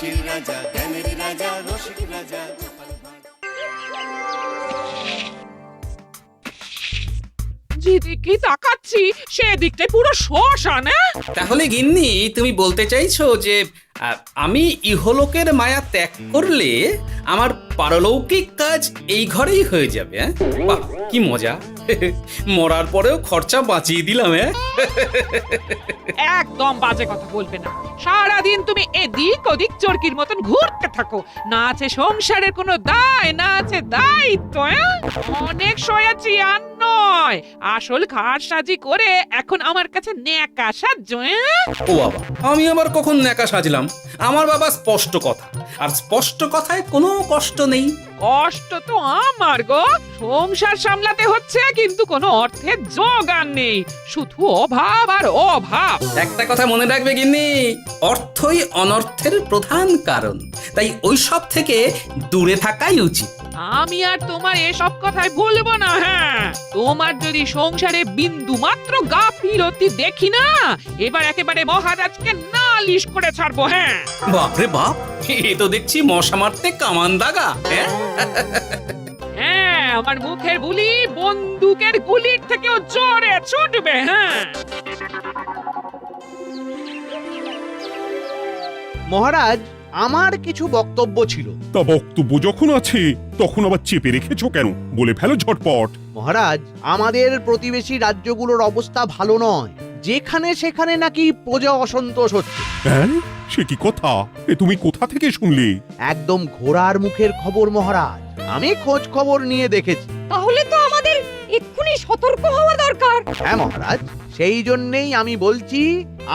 হাসির রাজা, জ্ঞানের রাজা, রসিক রাজা। যেদিকে তাকাচ্ছি সেদিকটাই পুরো শ্মশান। তাহলে গিন্নি তুমি বলতে চাইছো যে আমি ইহলোকের মায়া ত্যাগ করলে আমার পারলৌকিক কাজ এই ঘরেই হয়ে যাবে? বাহ, কি মজা! মরার পরেও খরচা বাঁচিয়ে দিলাম। একদম বাজে কথা বলবে না। সারাদিন তুমি এদিক ওদিক চরকির মতন ঘুরতে থাকো, না আছে সংসারের কোনো দায়, না আছে দায়িত্ব। অনেক সয়াছি আর নয়, আসল খাট সাজি করে এখন আমার কাছে ন্যাকা সাহায্য। ও বাবা, আমি আবার কখন ন্যাকা সাজলাম? আমার বাবা স্পষ্ট কথা, আর স্পষ্ট কথায় কোনো কষ্ট নেই। কষ্ট তো আমার গো, সংসার সামলাতে হচ্ছে কিন্তু কোনো অর্থের জোগান নেই, শুধু অভাব আর অভাব। একটা কথা মনে রাখবে গিন্নি, অর্থই অনর্থের প্রধান কারণ, তাই ওই সব থেকে দূরে থাকাই উচিত। আমি আর তোমার এসব কথাই বলবো না। তোমার যদি সংসারে বিন্দু মাত্র গাফিলতি দেখি না, এবার একেবারে মহারাজকে নালিশ করে ছাড়বো। বাপরে বাপ, এ তো দেখছি মশা মারতে কামান দাগা। আমার মুখের বুলি বন্দুকের গুলির থেকেও জোরে ছুটবে। মহারাজ, আমার কিছু বক্তব্য ছিল। তা বক্তব্য যখন আছে তখন আবার চেপে রেখেছো কেন? বলে ফেলো ঝটপট। মহারাজ, আমাদের প্রতিবেশী রাজ্যগুলোর অবস্থা ভালো নয়, যেখানে সেখানে নাকি প্রজা অসন্তোষ হচ্ছে। হ্যাঁ, সে কি কথা? এ তুমি কোথা থেকে শুনলে? একদম ঘোড়ার মুখের খবর মহারাজ, আমি খোঁজ খবর নিয়ে দেখেছি। তাহলে তো আমাদের এক্ষুনি সতর্ক হওয়া দরকার। হ্যাঁ মহারাজ, সেই জন্যেই আমি বলছি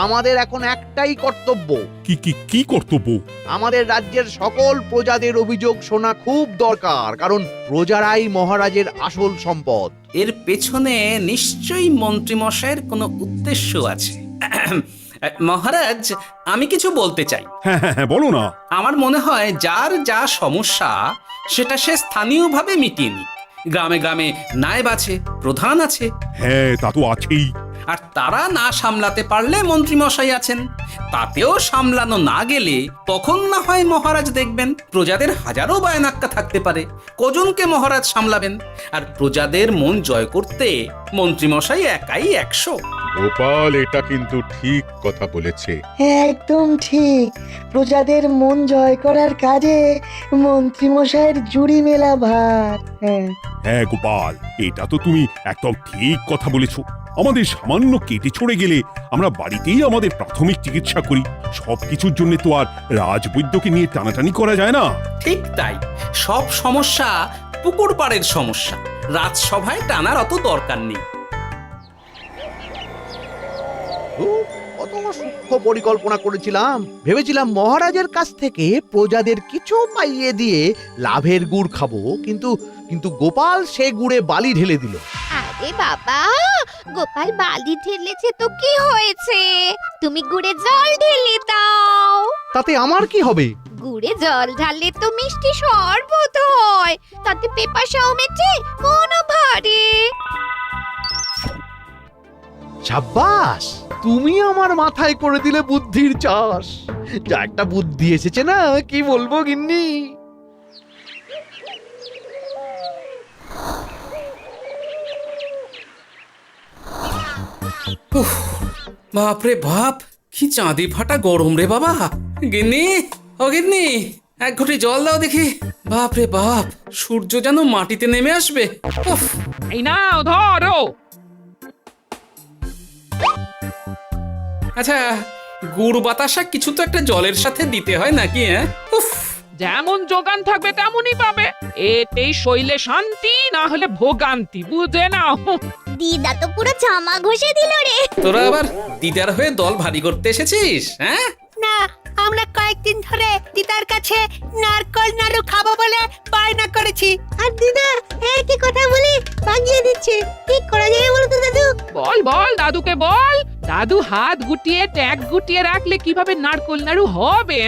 আমাদের এখন একটাই কর্তব্য। কি কি কি কর্তব্য? আমাদের রাজ্যের সকল প্রজাদের অভিযোগ শোনা খুব দরকার, কারণ প্রজারাই মহারাজের আসল সম্পদ। এর পেছনে নিশ্চয়ই মন্ত্রীমশাইয়ের কোনো উদ্দেশ্য আছে। মহারাজ, আমি কিছু বলতে চাই। হ্যাঁ হ্যাঁ হ্যাঁ, বলো না। আমার মনে হয় যার যা সমস্যা সেটা সে স্থানীয়ভাবে মিটিয়ে নি। গ্রামে গ্রামে নায়েব আছে, প্রধান আছে। হ্যাঁ, তা তো আছেই। আর তারা না সামলাতে পারলে মন্ত্রীমশাই আছেন। তাতেও সামলানো না গেলে তখন না হয় মহারাজ দেখবেন। প্রজাদের হাজারো বায়নাক্কা থাকতে পারে, কজনকে মহারাজ সামলাবেন? আর প্রজাদের মন জয় করতে মন্ত্রীমশাই একাই 100। গোপাল এটা কিন্তু ঠিক কথা বলেছে। একদম ঠিক। প্রজাদের মন জয় করার কাজে মন্ত্রীমশাইয়ের জুড়ি মেলা ভার। হ্যাঁ গোপাল, এটা তো তুমি একদম ঠিক কথা বলেছো। আমাদের সামান্য কেটে ছড়ে গেলে আমরা বাড়িতেই আমাদের প্রাথমিক চিকিৎসা করি। সবকিছুর জন্য তো আর রাজবৈদ্যকে নিয়ে টানাটানি করা যায় না। ঠিক তাই, সব সমস্যা পুকুর পাড়ের সমস্যা, রাজসভায় টানার অত দরকার নেই। কত সূক্ষ্ম পরিকল্পনা করেছিলাম। ভেবেছিলাম মহারাজের কাছ থেকে প্রজাদের কিছু পাইয়ে দিয়ে লাভের গুড় খাবো, কিন্তু কিন্তু গোপাল সে গুড়ে বালি ঢেলে দিল। আরে বাবা, গোপাল বালি ঢেলেছে তো কি হয়েছে? তুমি গুড়ে জল ঢেলে দাও। তাতে আমার কি হবে? গুড়ে জল ঢাললে তো মিষ্টি শরবত হয়, তাতে পেপাসাও মেটে, মনও ভরে। সাব্বাস, তুমি আমার মাথায় করে দিলে বুদ্ধির চাষ। যা একটা বুদ্ধি এসেছে না, কি বলবো গিন্নি। বাপরে বাপ, কি চাঁদি ফাটা গরম রে বাবা। গিন্নি, ও গিন্নি, এক ঘটি জল দাও দেখি। বাপরে বাপ, সূর্য যেন মাটিতে নেমে আসবে। উফ, এই নাও ধরো। আচ্ছা, গুড় বাতাসা কিছু তো একটা জলের সাথে দিতে হয় নাকি? উফ, যেমন যোগান থাকবে তেমনই পাবে। এতেই শৈলে শান্তি, না হলে ভোগান্তি, বুঝে নাও। দিদা তো পুরো জামা ঘষে দিল রে। তোরা আবার দিদার হয়ে দল ভারী করতে এসেছিস? হ্যাঁ না, আমরা কয়েকদিন ধরে দিদার কাছে নারকল নাড়ু খাবো বলে বায়না করেছি। আর দিদা একই কথা বলে ভাগিয়ে দিচ্ছে। কি করা যায় বলো তো দাদু? বল বল, দাদুকে বল, দাদু হাত গুটিয়ে ট্যাগ গুটিয়ে রাখলে কিভাবে নারকোল নাড়ু হবে?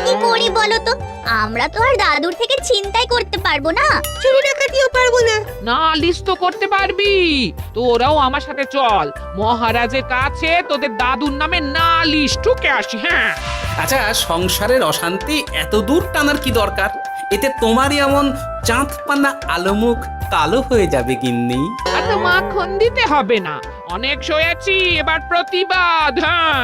কি করি বলো তো, আমরা তো আর দাদুর থেকে চিন্তাই করতে পারবো না। চুরি ডাকাতিও পারবো না। নালিশ তো করতে পারবি, তোরাও আমার সাথে চল, মহারাজের কাছে তোদের দাদুর নামে নালিশ ঠুকে আসি। হ্যাঁ, আচ্ছা, সংসারের অশান্তি এত দূর টানার কি দরকার? এতে তোমারই এমন চাঁদ পানা আলোমুখ কালো হয়ে যাবে গিন্নি। এত মাখন দিতে হবে না, অনেক সয়েছি, এবার প্রতিবাদ। হ্যাঁ,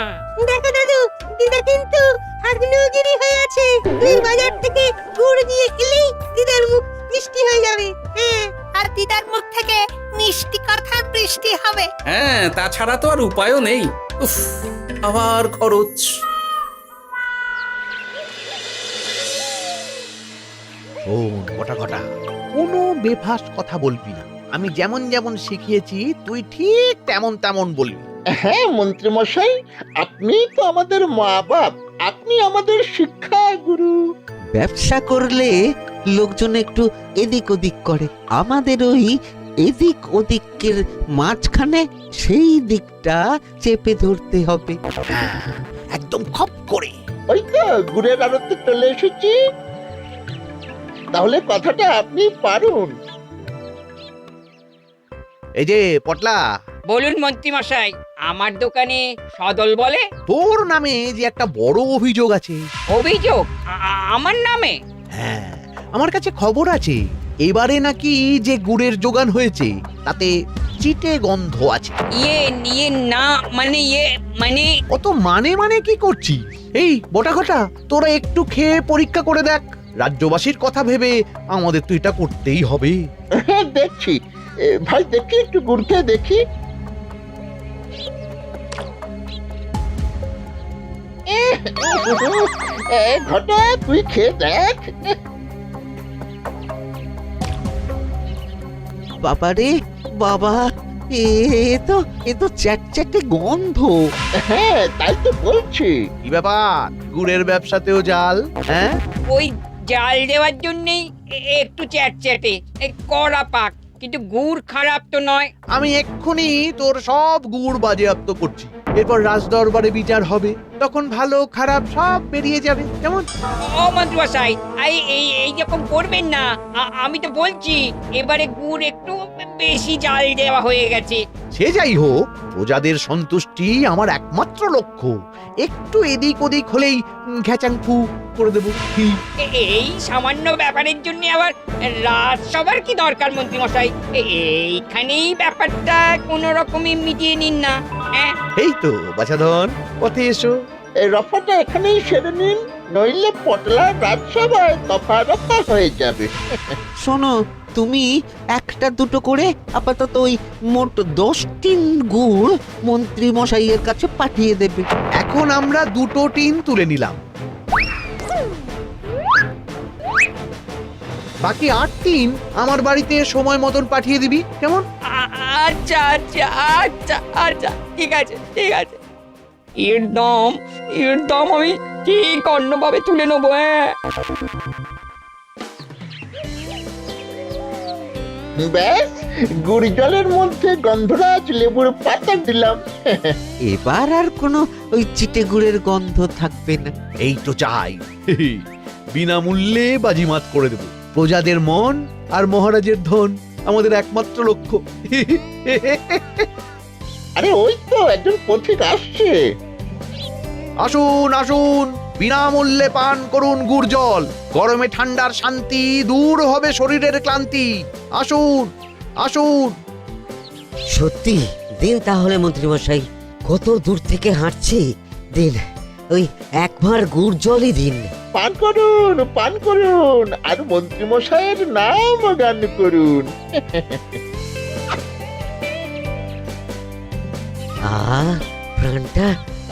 দেখো দাদু, দিদা কিন্তু আগ্নেয়গিরি হয়ে আছে। তুই বাজার থেকে গুড় নিয়ে এলেই দিদার মুখ মিষ্টি হয়ে যাবে। হ্যাঁ, আর দিদার মুখ থেকে মিষ্টি কথার বৃষ্টি হবে। হ্যাঁ, তাছাড়া তো আর উপায়ও নেই। উফ, আবার খরচ। শোন কটা কটা, কোনো বেফাস কথা বলবি না। আমি যেমন যেমন শিখিয়েছি তুই ঠিক তেমন তেমন বলবি। হ্যাঁ মন্ত্রী মশাই, আপনি তো আমাদের মা বাপ, আপনি আমাদের শিক্ষা গুরু। ব্যবসা করলে লোকজন একটু এদিক ওদিক করে, আমাদের ওই এদিক ওদিকের মাঝখানে সেই দিকটা চেপে ধরতে হবে। হ্যাঁ, একদম খপ করে। ওই তো গুড়ের আড়তে চলে এসেছি, তাহলে কথাটা আপনি পারুন। এই যে পটলা, বলুন মন্ত্রী মশাই, আমার দোকানে সদল বলে তোর নামে যে একটা বড় অভিযোগ আছে। অভিযোগ আমার নামে? হ্যাঁ, আমার কাছে খবর আছে, এবারে নাকি যে গুড়ের যোগান হয়েছে তাতে চিটে গন্ধ আছে। ইয়ে না, মানে অত মানে কি করছিস? এই বটা ঘটা, তোরা একটু খেয়ে পরীক্ষা করে দেখ। রাজ্যবাসীর কথা ভেবে আমাদের তো এটা করতেই হবে। হ্যাঁ দেখছি, ভাই দেখি একটু গুড় খেয়ে দেখি। ঘটা তুই খেয়ে দেখ। বাবারে বাবা, এ তো চ্যাটচ্যাটে গন্ধ। হ্যাঁ তাই তো বলছি। কি ব্যাপার, গুড়ের ব্যবসাতেও জাল? হ্যাঁ, ওই জাল দেওয়ার জন্যই একটু চ্যাটচ্যাটে, কড়া পাক, কিন্তু গুড় খারাপ তো নয়। আমি এক্ষুনি তোর সব গুড় বাজেয়াপ্ত করছি, এরপর রাজদরবারে বিচার হবে, তখন ভালো খারাপ সব বেরিয়ে যাবে। কেমন? ও মন্ত্রী মশাই, এই রকম করবেন না। আমি তো বলছি এবারে গুড় একটু বেশি জাল দেওয়া হয়ে গেছে। সে যাই হোক, প্রজাদের সন্তুষ্টি আমার একমাত্র লক্ষ্য। একটু এদিক ওদিক হলেই ঘ্যাচাংফু করে দেবো। কি? এই সামান্য ব্যাপারের জন্য আবার রাজসভার কি দরকার মন্ত্রী মশাই? এইখানেই ব্যাপারটা কোনো রকমই মিটিয়ে নিন না। হ্যাঁ, এই তো বাছাধন, পথে এসো। এই রফাটা এখানেই সেরে নিন, নইলে পটলা রাজসভায় দফা রফা হয়ে যাবে। শোনো, তুমি একটা দুটো করে আপাতত ওই মোট 10 টিন গুড় মন্ত্রী মশাইয়ের কাছে পাঠিয়ে দেবে। এখন আমরা 2 টিন তুলে নিলাম, বাকি 8 টিন আমার বাড়িতে সময় মতন পাঠিয়ে দিবি। কেমন? আচ্ছা আচ্ছা আচ্ছা আচ্ছা, ঠিক আছে ঠিক আছে। এর দাম আমি ঠিক অন্যভাবে তুলে নেবো। হ্যাঁ, ব্যাস, গুড় জলের মধ্যে গন্ধরাজ লেবুর পাতা দিলাম। এবার আর কোনো ওই চিটে গুড়ের গন্ধ থাকবে না। এই তো চাই, বিনামূল্যে বাজিমাত করে দেব। প্রজাদের মন আর মহারাজের ধন আমাদের একমাত্র লক্ষ্য। আরে ওই তো একজন পথিক আসছে। আসুন আসুন, বিনামূল্যে পান করুন গুড় জল। গরমে ঠান্ডার শান্তি, দূর হবে শরীরের ক্লান্তি। আসুন আসুন। সত্যি দিন তাহলে মন্ত্রীমশাই, কত দূর থেকে হাঁটছি, দিন ওই একবার গুড় জলই দিন। পান করুন, আর মন্ত্রী মশাইয়ের নাম গান করুন।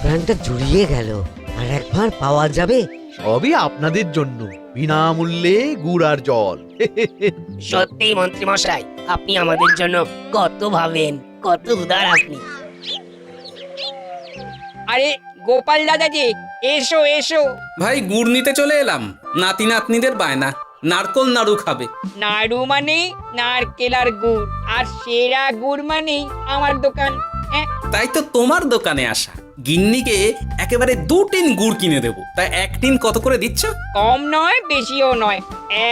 প্রাণটা জুড়িয়ে গেল। আর একবার পাওয়া যাবে? সবই আপনাদের জন্য, বিনামূল্যে গুড় আর জল। সত্যি মন্ত্রী মশাই, আপনি আমাদের জন্য কত ভাবেন, কত উদার আপনি। আরে গোপাল দাদা যে, এসো এসো। ভাই, গুড় নিতে চলে এলাম। নাতি নাতনিদের বায়না, নারকোল নাড়ু খাবে। নাড়ু মানে নারকেল আর গুড়, আর সেরা গুড় মানে আমার দোকান। তাই তো তোমার দোকানে আসা। গিন্নিকে একেবারে 2 টিন গুড় কিনে দেবো, তাই 1 টিন কত করে দিচ্ছ? কম নয় বেশিও নয়,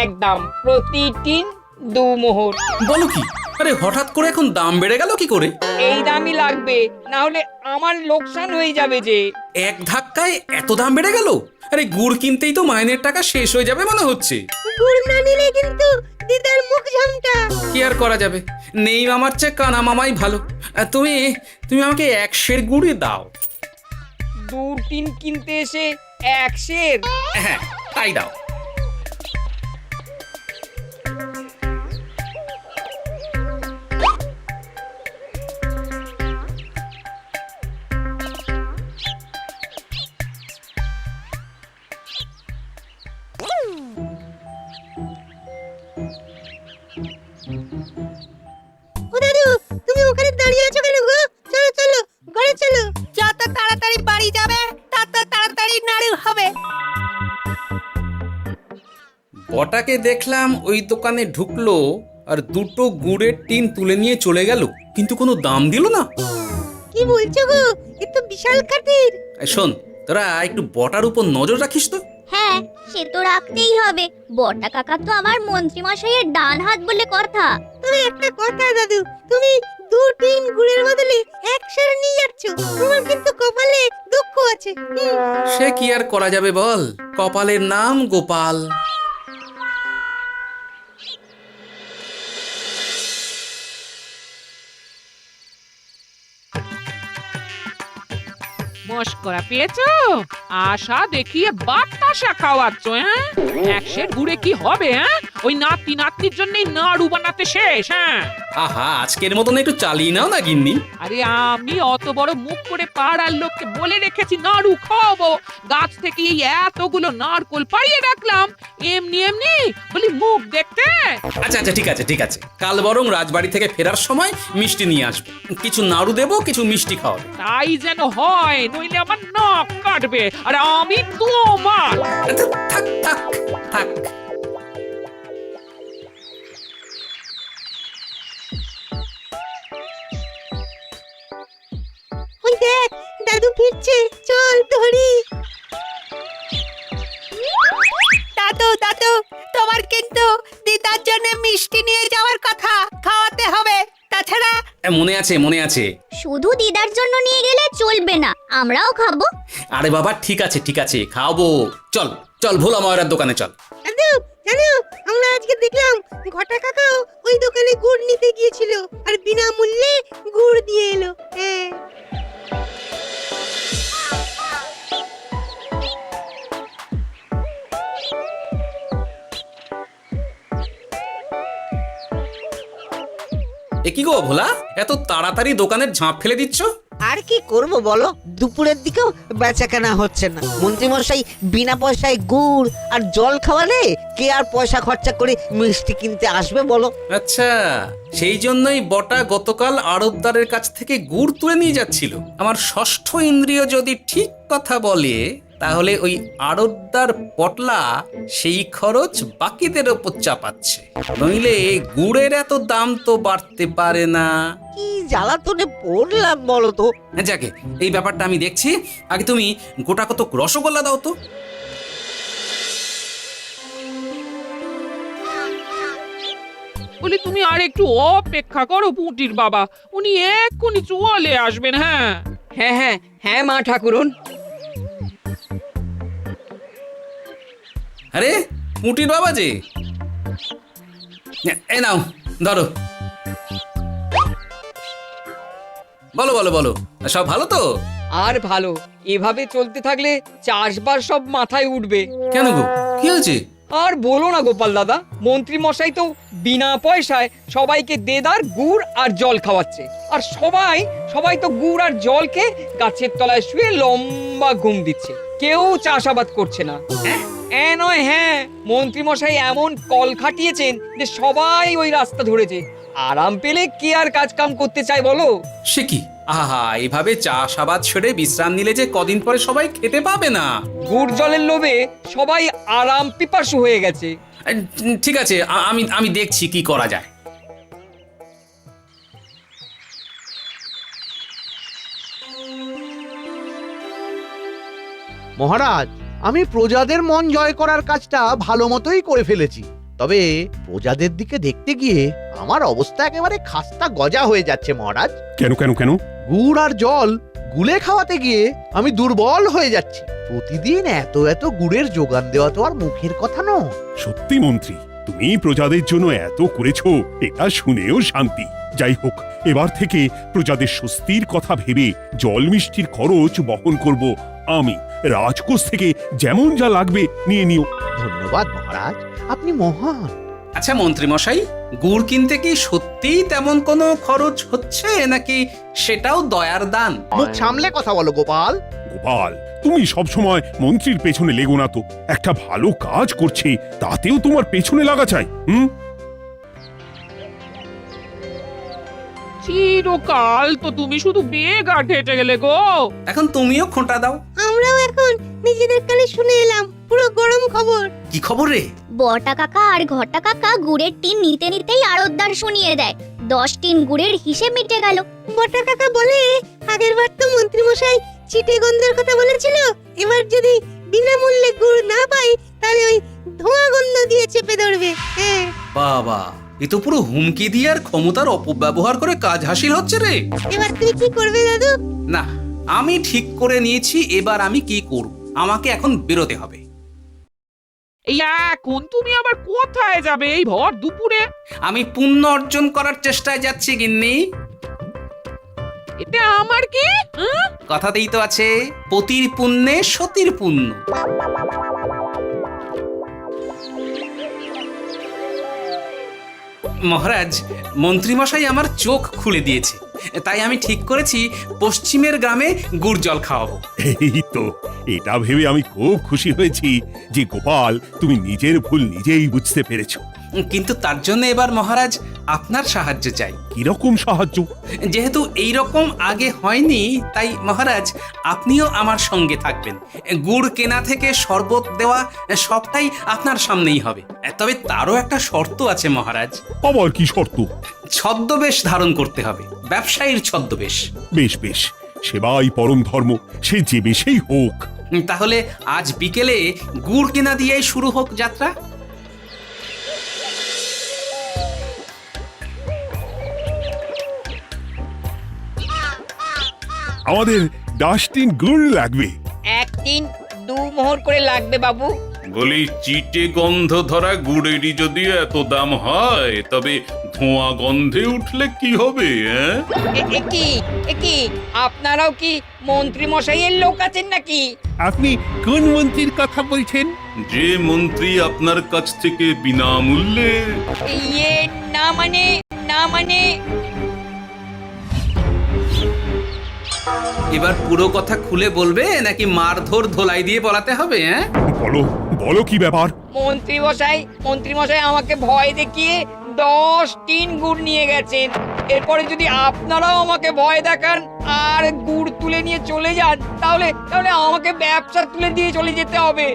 একদম প্রতি টিন 2 মোহর। বলো কি? আরে হঠাৎ করে এখন দাম বেড়ে গেল কি করে? এই দামই লাগবে, না হলে আমার লোকসান হয়ে যাবে যে। এক ধাক্কায় এত দাম বেড়ে গেল? আরে গুড় কিনতেই তো মাইনের টাকা শেষ হয়ে যাবে মনে হচ্ছে। গুড় না নিলে কিন্তু দিদার মুখ ঝামটা। কি আর করা যাবে, নেই আমার চেয়ে কানা মামাই ভালো। তুমি তুমি আমাকে 1 সের গুড়ই দাও। 2 টিন কিনতে এসে 1 সের? হ্যাঁ, তাই দাও। ও দাদু, তুমি ওখানে দাঁড়িয়ে আছো কেন গো? চলো চলো, ঘরে চলো। যত তাড়াতাড়ি বাড়ি যাবে তত তাড়াতাড়ি নাড়ু হবে। বটাকে দেখলাম ওই দোকানে ঢুকলো আর 2টো গুড়ের টিন তুলে নিয়ে চলে গেল, কিন্তু কোনো দাম দিল না। কি বলছো গো? এ তো বিশাল খাতির। এই শোন, তোরা একটু বটার উপর নজর রাখিস তো। হ্যাঁ, সে তো রাখতেই হবে। বটা কাকা তো আমার মন্ত্রী মশাইয়ের ডান হাত বলে কথা। তবে একটা কথা দাদু, তুমি 2 টিন গুড়ের বদলে 1 সের নিয়ে যাচ্ছ। তোমার কিন্তু কপালে দুঃখ আছে। সে কি আর করা যাবে বল, কপালের নাম গোপাল। মস্করা পেয়েছো? আশা দেখিয়ে বাতাসা খাওয়াচ্ছ, হ্যাঁ? 1 সের গুড়ে কি হবে, হ্যাঁ? ওই নাতি নাতনির জন্যই নাড়ু বানাতে শেষ, হ্যাঁ? আহা, আজকের মতন একটু চালিয়ে নাও না গিন্নি। আরে আমি অত বড় মুখ করে পাড়ার লোককে বলে রেখেছি নাড়ু খাওয়াবো, গাছ থেকে এই এতগুলো নারকোল পাড়িয়ে রাখলাম, এমনি এমনি বলি মুখ দেখতে। আচ্ছা আচ্ছা, ঠিক আছে ঠিক আছে, কাল বরং রাজবাড়ি থেকে ফেরার সময় মিষ্টি নিয়ে আসবো। কিছু নাড়ু দেবো, কিছু মিষ্টি খাওয়াবো। তাই যেন হয়, নইলে আমার নাক কাটবে আর আমি তোমার। আচ্ছা, থাক থাক থাক। ওই দেখ, দাদু ফিরছে, চল ধরি। দাদু দাদু, তোমার কিন্তু দিদার জন্য মিষ্টি নিয়ে যাওয়ার কথা, খাওয়াতে হবে। তাছাড়া মনে আছে মনে আছে। শুধু দিদার জন্য নিয়ে গেলে চলবে না, আমরাও খাবো। আরে বাবা, ঠিক আছে ঠিক আছে, খাওয়াবো। চল চল, ভোলা ময়রার দোকানে চল। দাদু জানো, আমরা আজকে দেখলাম ঘটা কাকাও ওই দোকানে গুড় নিতে গিয়েছিল আর বিনামূল্যে গুড় দিয়ে এলো। হ্যাঁ, এ কি গো ভোলা, এত তাড়াতাড়ি দোকানের ঝাঁপ ফেলে দিচ্ছ? আর কি করব বলো, দুপুরের দিকেও বেচা কেনা হচ্ছে না। মন্ত্রীমশাই বিনা পয়সায় গুড় আর জল খাওয়ালে কে আর পয়সা খরচা করে মিষ্টি কিনতে আসবে বলো? আচ্ছা, সেই জন্যই বটা গতকাল আড়তদারের কাছ থেকে গুড় তুলে নিয়ে যাচ্ছিল। আমার ষষ্ঠ ইন্দ্রিয় যদি ঠিক কথা বলে, তাহলে ওই আড়তদার পটলা সেই খরচ বাকিদের ওপর চাপাচ্ছে। নইলে গুড়ের এত দাম তো বাড়তে পারে না। কি জ্বালাতনে পড়লাম বলো তো। যাকে, এই ব্যাপারটা আমি দেখছি। আগে তুমি গোটা কত রসগোল্লা দাও তো। বলি তুমি আর একটু অপেক্ষা করো পুঁটির বাবা, উনি এক্ষুনি চলে আসবেন। হ্যাঁ হ্যাঁ হ্যাঁ হ্যাঁ মা ঠাকুরন। আরে পুঁটির বাবা যে, এ নাও ধরো। বলো বলো বলো, সব ভালো তো? আর ভালো, এভাবে চলতে থাকলে চাষবাস সব মাথায় উঠবে। কেন গো, কি হয়েছে? আর বলো না গোপাল দাদা, মন্ত্রী মশাই তো বিনা পয়সায় সবাইকে দেদার গুড় আর জল খাওয়াচ্ছে। আর সবাই তো গুড় আর জলকে গাছের তলায় শুয়ে লম্বা ঘুম দিচ্ছে, কেউ চাষাবাদ করছে না। নয়, হ্যাঁ, মন্ত্রী মশাই এমন কল খাটিয়েছেন যে সবাই ওই রাস্তা ধরেছে। আরাম পেলে কে আর কাজ কাম করতে চায় বলো? সে কি, আহা, এভাবে চাষাবাদ ছেড়ে বিশ্রাম নিলে যে কদিন পরে সবাই খেতে পাবে না। গুড় জলের লোভে সবাই আরাম পিপাসু হয়ে গেছে। ঠিক আছে, আমি দেখছি কি করা যায়। মহারাজ, আমি প্রজাদের মন জয় করার কাজটা ভালো মতোই করে ফেলেছি, তবে প্রজাদের দিকে দেখতে গিয়ে আমার অবস্থা একেবারে খাস্তা গজা হয়ে যাচ্ছে মহারাজ। কেন কেন কেন? গুড় আর জল গুলে খাওয়াতে গিয়ে আমি দুর্বল হয়ে যাচ্ছি। প্রতিদিন এত এত গুড়ের যোগান দেওয়া তো আর মুখের কথা নয়। সত্যি মন্ত্রী, তুমি প্রজাদের জন্য এত করেছো, এটা শুনেও শান্তি। যাই হোক, এবার থেকে প্রজাদের স্বস্তির কথা ভেবে জল মিষ্টির খরচ বহন করব আমি। রাজকোষ থেকে যেমন যা লাগবে নিয়ে নিও। ধন্যবাদ মহারাজ, আপনি মহান। আচ্ছা মন্ত্রী মশাই, গুড় কিনতে কি সত্যিই তেমন কোনো খরচ হচ্ছে নাকি সেটাও দয়ার দান? মুখ সামলে কথা বলো গোপাল। গোপাল, তুমি সবসময় মন্ত্রীর পেছনে লেগো না তো। একটা ভালো কাজ করছে তাতেও তোমার পেছনে লাগা চাই। চিরকাল তো তুমি শুধু বেগাট হেঁটে গেলে গো। এখন তুমিও খোঁটা দাও। আমরাও এখন নিজেদের কানে শুনে এলাম পুরো গরম খবর। কি খবর রে? বটা কাকা আর ঘটা কাকা গুড়ের টিন নিতে নিতেই আড়তদার শুনিয়ে দেয় 10 টিন গুড়ের হিসেব মিটে গেল। বটা কাকা বলে, আগের বার তো মন্ত্রী মশাই চিটে গন্ধের কথা বলেছিল, এবার যদি বিনামূল্যে গুড় না পাই তাহলে ওই ধোঁয়া গন্ধ দিয়ে চেপে ধরবে। হ্যাঁ, বাবা, এ তো পুরো হুমকি দিয়ে আর ক্ষমতার অপব্যবহার করে কাজ হাসিল হচ্ছে রে। এবার তুই কি করবে দাদু? না, আমি ঠিক করে নিয়েছি এবার আমি কি করব। আমাকে এখন বেরোতে হবে। এই এখন তুমি আবার কোথায় যাবে এই ভর দুপুরে? আমি পুণ্য অর্জন করার চেষ্টায় যাচ্ছি গিন্নি। এতে আমার কি? কথাতেই তো আছে, পতির পুণ্যে সতীর পুণ্য। মহারাজ, মন্ত্রীমশাই আমার চোখ খুলে দিয়েছে, তাই আমি ঠিক করেছি পশ্চিমের গ্রামে গুড় জল খাওয়াবো। এই তো, এটা ভেবে আমি খুব খুশি হয়েছি যে গোপাল, তুমি নিজের ভুল নিজেই বুঝতে পেরেছো। কিন্তু তার জন্য এবার মহারাজ আপনার সাহায্য চাই। কিরকম সাহায্য? যেহেতু এই রকম আগে হয়নি, তাই মহারাজ আপনিও আমার সঙ্গে থাকবেন। গুড় কেনা থেকে শরবত দেওয়া সবটাই আপনার সামনেই হবে। তবে তারও একটা শর্ত আছে মহারাজ। আবার কি শর্ত? ছদ্মবেশ ধারণ করতে হবে, ব্যবসায়ীর ছদ্মবেশ। বেশ বেশ, সেবাই পরম ধর্ম, সে যে বেশেই হোক। তাহলে আজ বিকেলে গুড় কেনা দিয়েই শুরু হোক যাত্রা। আমাদের 10 টিন গুড় লাগবে। 1 টিন 2 মোহর করে লাগবে বাবু। বলি, চিটে গন্ধ ধরা গুড়েরই যদি এত দাম হয়, তবে ধোঁয়া গন্ধে উঠলে কি হবে? কি আপনারাও কি মন্ত্রী মশাইয়ের লোক আছেন নাকি? আপনি কোন মন্ত্রীর কথা বলছেন? যে মন্ত্রী আপনার কাছ থেকে বিনামূল্যে। ইয়ে না মানে এবার পুরো কথা খুলে বলবে নাকি মারধর ধোলাই দিয়ে বলাতে হবে? বলো বলো, কি ব্যাপার? মন্ত্রী মশাই আমাকে ভয় দেখিয়ে 10 টিন গুড় নিয়ে গেছেন। এরপরে যদি আপনারাও আমাকে ভয় দেখান আর গুড় তুলে নিয়ে চলে যান, তাহলে আমাকে ব্যবসা তুলে দিয়ে চলে যেতে হবে।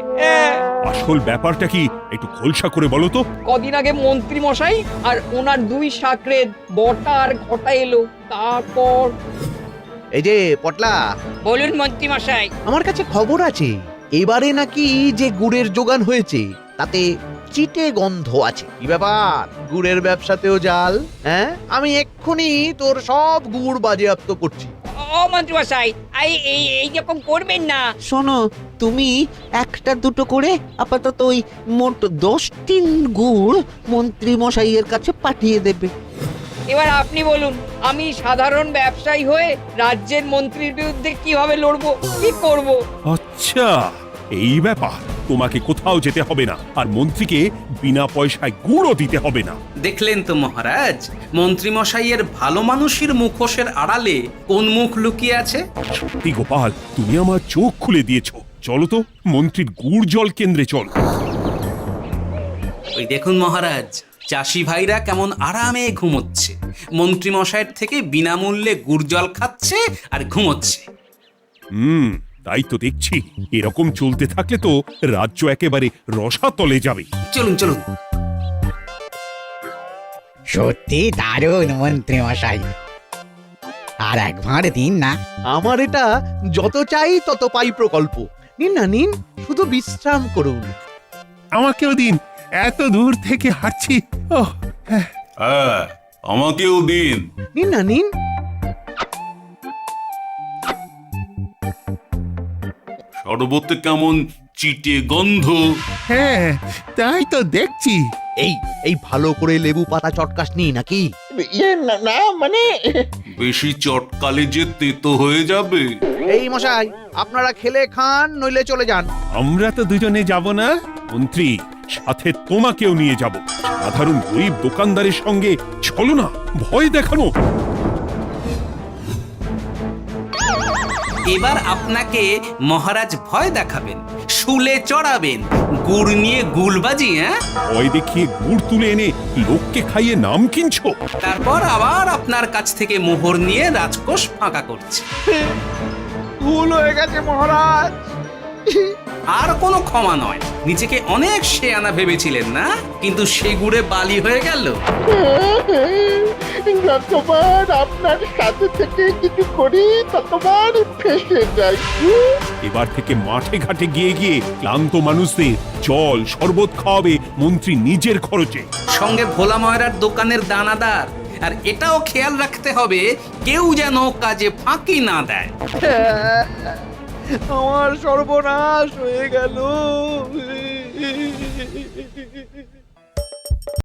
আসল ব্যাপারটা কি একটু খোলসা করে বলো তো। কদিন আগে মন্ত্রী মশাই আর ওনার 2 সাকরেদ বটা আর ঘটা এলো, তারপর। এই যে পটলা, বলুন মন্ত্রী মশাই। আমার কাছে খবর আছে এবারে নাকি যে গুড়ের যোগান হয়েছে তাতে চিটে গন্ধ আছে। কি ব্যাপার, গুড়ের ব্যবসাতেও জাল? হ্যাঁ, আমি এক্ষুনি তোর সব গুড় বাজেয়াপ্ত করছি। ও মন্ত্রী মশাই, এই রকম করবেন না। শোনো, তুমি 1-2 করে আপাতত ওই মোট 10 টিন গুড় মন্ত্রী মশাইয়ের কাছে পাঠিয়ে দেবে। এবার আপনি বলুন, আমি সাধারণ ব্যবসায়ী হয়ে রাজ্যের মন্ত্রীর বিরুদ্ধে কিভাবে লড়বো, কি করব? আচ্ছা, এই ব্যাপার। তোমাকে কোথাও যেতে হবে না, আর মন্ত্রীকে বিনা পয়সায় গুড়ও দিতে হবে না। দেখলেন তো মহারাজ, মন্ত্রী মশাইয়ের ভালো মানুষের মুখোশের আড়ালে কোন মুখ লুকিয়ে আছে। সত্যি গোপাল, তুমি আমার চোখ খুলে দিয়েছো। চলো তো মন্ত্রীর গুড় জল কেন্দ্রে চলো। ওই দেখুন মহারাজ, চাষি ভাইরা কেমন আরামে ঘুমোচ্ছে, মন্ত্রী মশাইয়ের থেকে বিনামূল্যে গুড় জল খাচ্ছে আর ঘুমোচ্ছে। তাই তো দেখছি। এরকম চলতে থাকলে তো রাজ্য একেবারে রসাতলে যাবে। চলুন চলুন। সত্যি দারুণ মন্ত্রী মশাই। আর এক ভাঁড় দিন না। আমার এটা যত চাই তত পাই প্রকল্প। নিন না নিন, শুধু বিশ্রাম করুন। আমাকেও দিন, এত দূর থেকে হাঁটছি। ওহ, হ্যাঁ আমাকেও দিন। নিন না নিন। শরবতে কেমন চিটে গন্ধ। হ্যাঁ তাই তো দেখছি। এই এই ভালো করে লেবু পাতা চটকাসনি নাকি? ইয়ে না না, মানে বেশি চটকালে যে তেতো হয়ে যাবে। এই মশাই, আপনারা খেলে খান, নইলে চলে যান। আমরা তো দুজনে যাব না মন্ত্রী, সাথে তোমাকেও নিয়ে যাব। সাধারণ গরিব দোকানদারের সঙ্গে চলো না, ভয় দেখানো। এবার আপনাকে মহারাজ ভয় দেখাবেন, শুলে চড়াবেন, গুড় নিয়ে গুলবাজি। ভয় দেখিয়ে গুড় তুলে এনে লোককে খাইয়ে নাম কিনছো। তারপর আবার আপনার কাছ থেকে মোহর নিয়ে রাজকোষ ফাঁকা করছে। ভুল হয়ে গেছে মহারাজ। আর কোনো ক্ষমা নয়। নিজেকে অনেক শেয়ানা ভেবেছিলেন না, কিন্তু সে গুড়ে বালি হয়ে গেল। যতবার আপনার সাথে থেকে কিছু করি ততবার ফেসে যাই। এবার থেকে মাঠে ঘাটে গিয়ে গিয়ে ক্লান্ত মানুষদের জল শরবত খাওয়াবে মন্ত্রী নিজের খরচে। সঙ্গে ভোলা ময়রার দোকানের দানাদার। আর এটাও খেয়াল রাখতে হবে, কেউ যেন কাজে ফাঁকি না দেয়। আমার সর্বনাশ হয়ে গেল।